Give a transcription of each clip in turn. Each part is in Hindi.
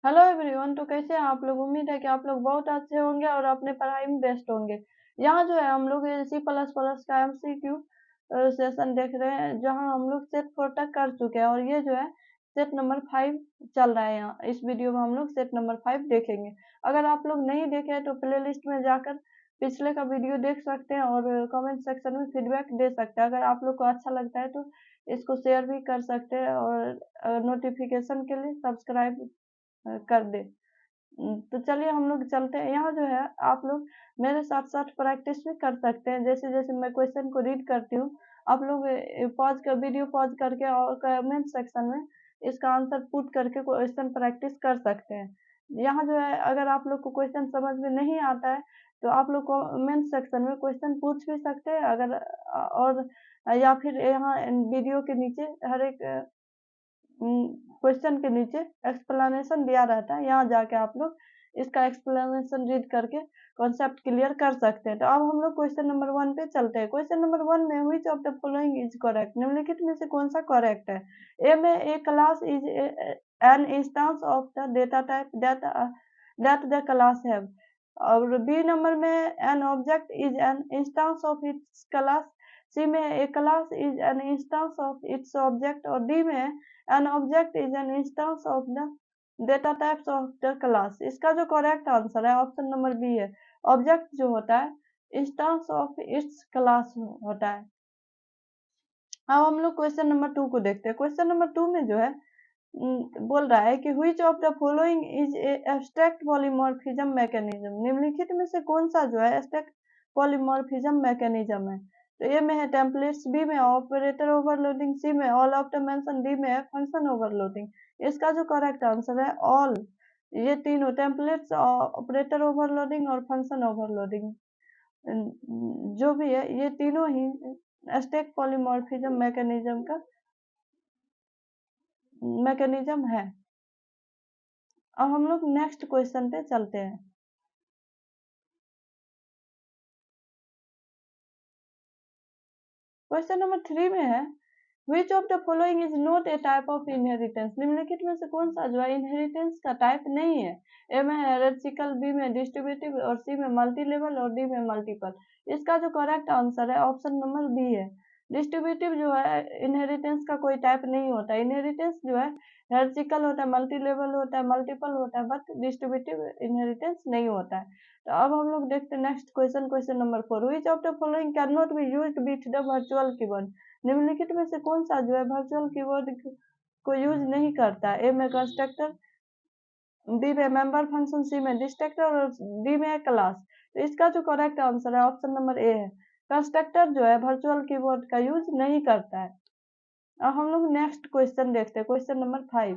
Hello everyone. तो कैसे हैं आप लोग? उम्मीद है कि आप लोग बहुत अच्छे होंगे और अपने पढ़ाई में बेस्ट होंगे। यहाँ जो है हम लोग सी प्लस प्लस का एमसीक्यू सेशन देख रहे हैं, जहाँ हम लोग सेट 4 तक कर चुके हैं और ये जो है सेट नंबर 5 चल रहा है। यहाँ इस वीडियो में हम लोग सेट नंबर 5 देखेंगे। अगर आप लोग नहीं देखे हैं तो प्ले लिस्ट में जाकर पिछले का वीडियो देख सकते हैं और कमेंट सेक्शन में फीडबैक दे सकते हैं। अगर आप लोग को अच्छा लगता है तो इसको शेयर भी कर सकते हैं और नोटिफिकेशन के लिए सब्सक्राइब कर दे। तो चलिए हम लोग चलते हैं। यहाँ जो है आप लोग मेरे साथ साथ प्रैक्टिस भी कर सकते हैं। जैसे जैसे मैं क्वेश्चन को रीड करती हूँ, आप लोग पॉज कर वीडियो पॉज करके और कमेंट सेक्शन में इसका आंसर पुट करके क्वेश्चन प्रैक्टिस कर सकते हैं। यहाँ जो है अगर आप लोग को क्वेश्चन समझ में नहीं आता है तो आप लोग कमेंट सेक्शन में क्वेश्चन पूछ भी सकते हैं। अगर और या फिर यहाँ वीडियो के नीचे हर एक क्वेश्चन के नीचे एक्सप्लेनेशन दिया रहता है, यहाँ जाके आप लोग इसका एक्सप्लेनेशन रीड करके कॉन्सेप्ट क्लियर कर सकते हैं। तो अब हम लोग क्वेश्चन नंबर 1 पे चलते हैं। क्वेश्चन नंबर 1 में which of the following is correct, निम्नलिखित में से कौन सा करेक्ट है? ए में a class is an instance of the data type that the class have. और बी नंबर में an object is an instance of its class. C में a class is an instance of its object. और डी में an object is an instance of the data types of the class। इसका जो करेक्ट आंसर है ऑप्शन नंबर बी है। ऑब्जेक्ट जो होता है इंस्टेंस ऑफ इट्स क्लास होता है। अब हम लोग क्वेश्चन नंबर 2 को देखते हैं। क्वेश्चन नंबर 2 में जो है बोल रहा है कि which of the following is a abstract polymorphism mechanism, निम्नलिखित में से कौन सा जो है abstract polymorphism mechanism है? तो ए में है टेम्पलेट्स, बी में ऑपरेटर ओवरलोडिंग, सी में ऑल आफ्टर मेंशन, डी में है फंक्शन ओवरलोडिंग। इसका जो करेक्ट आंसर है ऑल। ये तीनों टेम्पलेट्स, ऑपरेटर ओवरलोडिंग और फंक्शन ओवरलोडिंग जो भी है ये तीनों ही स्टैक पॉलीमॉर्फिज्म मैकेनिज्म का मैकेनिज्म है। अब हम लोग नेक्स्ट क्वेश्चन पे चलते हैं। क्वेश्चन नंबर 3 में है which of the following is not a type of inheritance, निम्नलिखित में से कौन सा जो है इनहेरिटेंस का टाइप नहीं है? ए में है रेसिकल, बी में डिस्ट्रीब्यूटिव और सी में मल्टी लेवल और डी में मल्टीपल। इसका जो करेक्ट आंसर है ऑप्शन नंबर बी है। डिस्ट्रीब्यूटिव जो है इनहेरिटेंस का कोई टाइप नहीं होता। इनहेरिटेंस जो है हेरिजिकल होता है, मल्टी लेवल होता है, मल्टीपल होता है, बट डिस्ट्रीब्यूटिव इनहेरिटेंस नहीं होता है। तो अब हम लोग देखते हैं next question. Question number 4 which of the following can not be used with the virtual keyword, निम्नलिखित में से कौन सा जो है वर्चुअल कीवर्ड को यूज नहीं करता है? ए में कंस्ट्रक्टर, बी में मेंबर फंक्शन, सी में डिस्ट्रक्टर और डी में क्लास। तो इसका जो करेक्ट आंसर है ऑप्शन नंबर ए है। कंस्ट्रक्टर जो है वर्चुअल कीवर्ड का यूज नहीं करता है। अब हम लोग नेक्स्ट क्वेश्चन देखते हैं। Question number 5।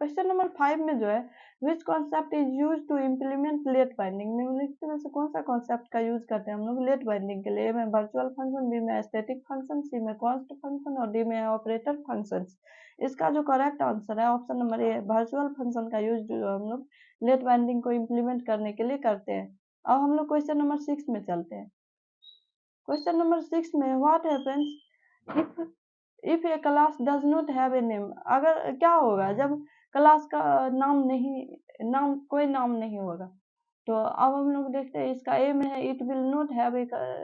क्वेश्चन नंबर 5 में जो है which concept is use to implement late binding, निम्नलिखित में से कौन सा कॉन्सेप्ट का यूज करते हैं हम लोग लेट बाइंडिंग के लिए? में वर्चुअल फंक्शन, बी में स्टैटिक फंक्शन, सी में कॉन्स्ट फंक्शन और डी में ऑपरेटर फंक्शन। इसका जो करेक्ट आंसर है option number A virtual function का यूज जो हम लोग लेट बाइंडिंग को इम्प्लीमेंट करने के लिए करते हैं। अब हम लोग क्वेश्चन नंबर 6 में चलते हैं। क्वेश्चन नंबर 6 में what happens if A class does not have a name, अगर क्या होगा जब क्लास का कोई नाम नहीं होगा? तो अब हम लोग देखते हैं इसका। ए में है it will not have a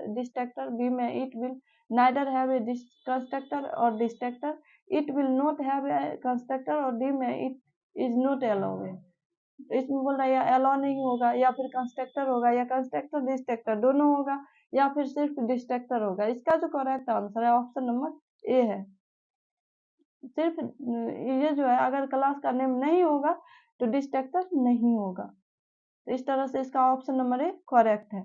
destructor, B में it will neither have a constructor और destructor, it will not have a constructor और डी में इट इज नॉट अलाउ है। तो इसमें बोल रहा है या अलाउ नहीं होगा या फिर कंस्ट्रक्टर होगा या कंस्ट्रक्टर डिस्ट्रक्टर दोनों होगा या फिर सिर्फ डिस्ट्रक्टर होगा। इसका जो करेक्ट आंसर है ऑप्शन नंबर ए है। सिर्फ ये जो है अगर क्लास का नेम नहीं होगा तो डिस्ट्रक्टर नहीं होगा। तो इस तरह से इसका ऑप्शन नंबर ए करेक्ट है।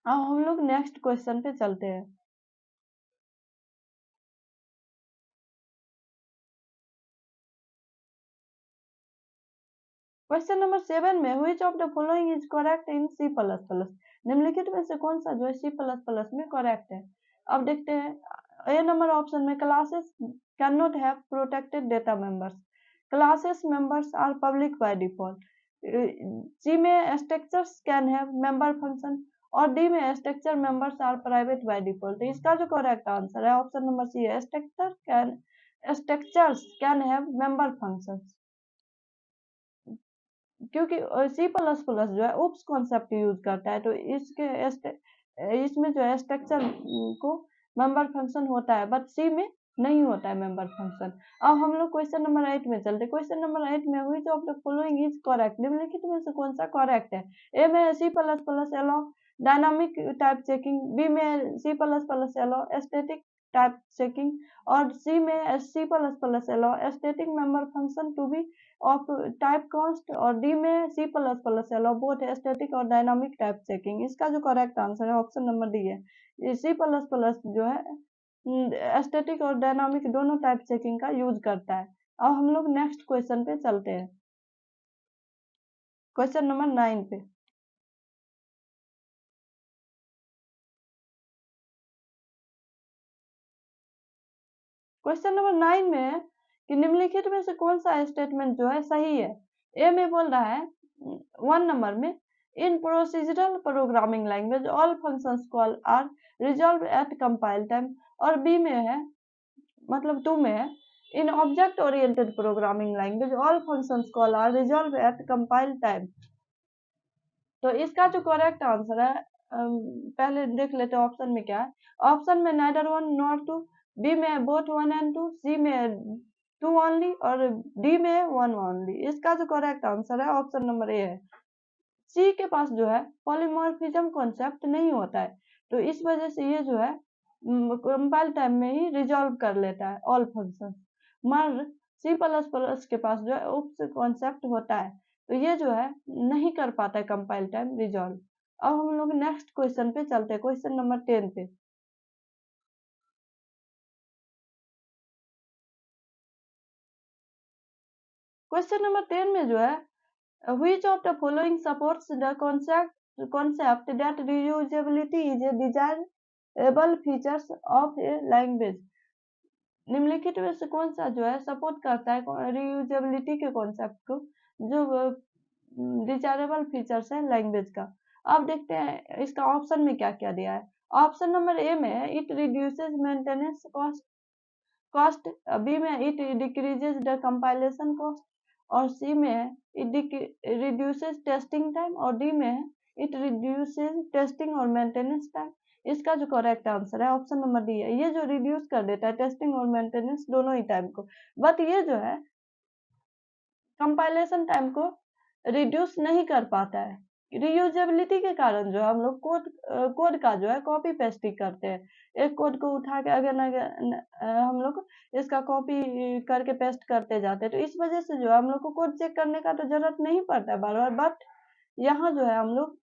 अब हम लोग नेक्स्ट क्वेश्चन पे चलते हैं। क्वेश्चन नंबर 7 में which of the following is correct in C plus plus, निम्नलिखित में से कौन सा जो है सी प्लस प्लस में करेक्ट है? अब देखते हैं। ए नंबर ऑप्शन में classes can not have protected data members, classes members are public by default. C में structures can have member function और डी में structure members are private by default. इसका जो करेक्ट आंसर है ऑप्शन नंबर सी है, structures can have member functions. क्योंकि सी प्लस प्लस जो है उप्स कॉन्सेप्ट यूज करता है, तो इसमें जो है स्ट्रक्चर को मेंबर फंक्शन होता है, बट सी में नहीं होता है मेंबर फंक्शन। अब हम लोग क्वेश्चन नंबर 8 में चलते। क्वेश्चन नंबर 8 में which of the following is correct, निम्नलिखित में से कौन सा करेक्ट है। ए में C plus plus allow dynamic type checking, B में C plus plus allow static type checking, और सी में C plus plus allow static member function to be of type cast, और डी में C plus plus allow both static और डायनामिक टाइप चेकिंग। इसका जो करेक्ट आंसर है ऑप्शन नंबर डी है। सी प्लस प्लस जो है स्टैटिक और डायनामिक दोनों टाइप चेकिंग का यूज करता है। अब हम लोग नेक्स्ट क्वेश्चन पे चलते हैं, क्वेश्चन नंबर 9 पे। क्वेश्चन नंबर 9 में है कि निम्नलिखित में से कौन सा स्टेटमेंट जो है सही है। ए में बोल रहा है 1 नंबर में, in procedural programming language all functions call are resolve at compile time, और बी में है मतलब 2 में है, in object oriented programming language all functions call are resolve at compile time. तो इसका जो करेक्ट आंसर है पहले देख लेते हैं ऑप्शन में क्या है। ऑप्शन में नाइदर 1 नॉर 2, बी में बोथ 1 एंड 2, सी में 2 ओनली, और डी में 1 ओनली। इसका जो करेक्ट आंसर है ऑप्शन नंबर ए है। सी के पास जो है पॉलीमॉर्फिज्म कॉन्सेप्ट नहीं होता है, तो इस वजह से ये जो है कंपाइल टाइम में ही रिजॉल्व कर लेता है ऑल फंक्शन। मगर सी प्लस प्लस के पास जो है उप्स कॉन्सेप्ट होता है, तो ये जो है नहीं कर पाता है कंपाइल टाइम रिजॉल्व। अब हम लोग नेक्स्ट क्वेश्चन पे चलते हैं, क्वेश्चन नंबर 10 पे। क्वेश्चन नंबर 10 में जो है which of the following supports the concept that reusability is a desirable features of a language। निम्नलिखित में से कौन सा जो है सपोर्ट करता है रियूजेबिलिटी के कॉन्सेप्ट को, जो डिजायरेबल फीचर्स है लैंग्वेज का। अब देखते हैं इसका ऑप्शन में क्या क्या दिया है। ऑप्शन नंबर ए में है it reduces maintenance cost, B में it decreases the compilation cost, और सी में है इट रिड्यूसेस टेस्टिंग टाइम, और डी में है इट रिड्यूसेस टेस्टिंग और मेंटेनेंस टाइम। इसका जो करेक्ट आंसर है ऑप्शन नंबर डी है। ये जो रिड्यूस कर देता है टेस्टिंग और मेंटेनेंस दोनों ही टाइम को, बट ये जो है कंपाइलेशन टाइम को रिड्यूस नहीं कर पाता है। रियूजेबिलिटी के कारण जो है हम लोग कोड का जो है कॉपी पेस्ट ही करते हैं। एक कोड को उठा के अगर हम लोग इसका कॉपी करके पेस्ट करते जाते हैं, तो इस वजह से जो है हम लोग को कोड चेक करने का तो जरूरत नहीं पड़ता है बार बार। बट यहाँ जो है हम लोग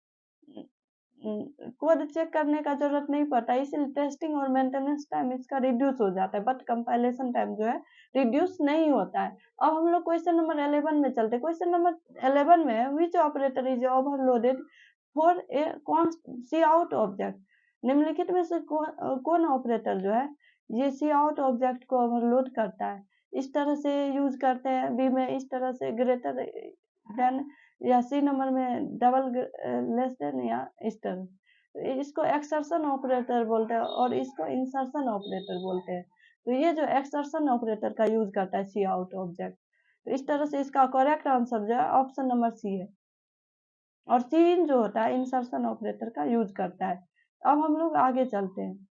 कोड चेक करने का जरूरत नहीं पड़ता, इसलिए टेस्टिंग और मेंटेनेंस टाइम इसका रिड्यूस हो जाता है, बट कंपाइलेशन टाइम जो है रिड्यूस नहीं होता है। अब हम लोग क्वेश्चन नंबर 11 में चलते हैं। क्वेश्चन नंबर 11 में which operator is overloaded for a cout object. निम्नलिखित में से कौन ऑपरेटर जो है ये सी आउट ऑब्जेक्ट को ओवरलोड करता है। इस तरह से यूज करते हैं, बी में इस तरह से ग्रेटर देन, या सी नंबर में डबल लेस देन, या इस तरह। तो इसको एक्सर्शन ऑपरेटर बोलते हैं और इसको इंसर्शन ऑपरेटर बोलते हैं। तो ये जो एक्सर्शन ऑपरेटर का यूज करता है सी आउट ऑब्जेक्ट, तो इस तरह से इसका करेक्ट आंसर जो है ऑप्शन नंबर सी है, और सी इन जो होता है इंसर्शन ऑपरेटर का यूज करता है। अब हम लोग आगे चलते हैं।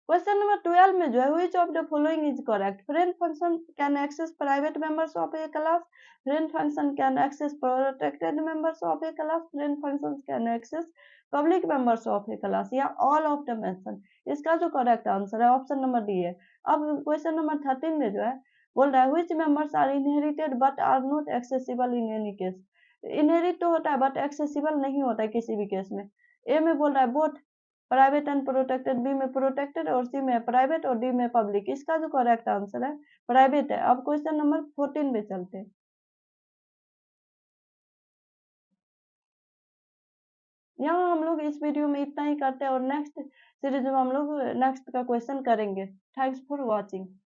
क्वेश्चन नंबर 12 में जो है which of the following is correct। friend function can access private members of a class, friend function can access protected members of a class, friend functions can access public members of a class, या all of the mention। इसका जो करेक्ट आंसर है ऑप्शन नंबर डी है। अब क्वेश्चन नंबर 13 में जो है बोल रहा है which members are inherited but are not accessible in any case। Inherit तो होता है बट एक्सेसिबल नहीं होता है किसी भी केस में। ए में बोल रहा है both private and protected, B में प्रोटेक्टेड, और सी में प्राइवेट, और डी में पब्लिक। इसका जो करेक्ट आंसर है प्राइवेट है। अब क्वेश्चन नंबर 14 पे चलते हैं। यहाँ हम लोग इस वीडियो में इतना ही करते हैं, और नेक्स्ट सीरीज में हम लोग नेक्स्ट का क्वेश्चन करेंगे। Thanks for watching.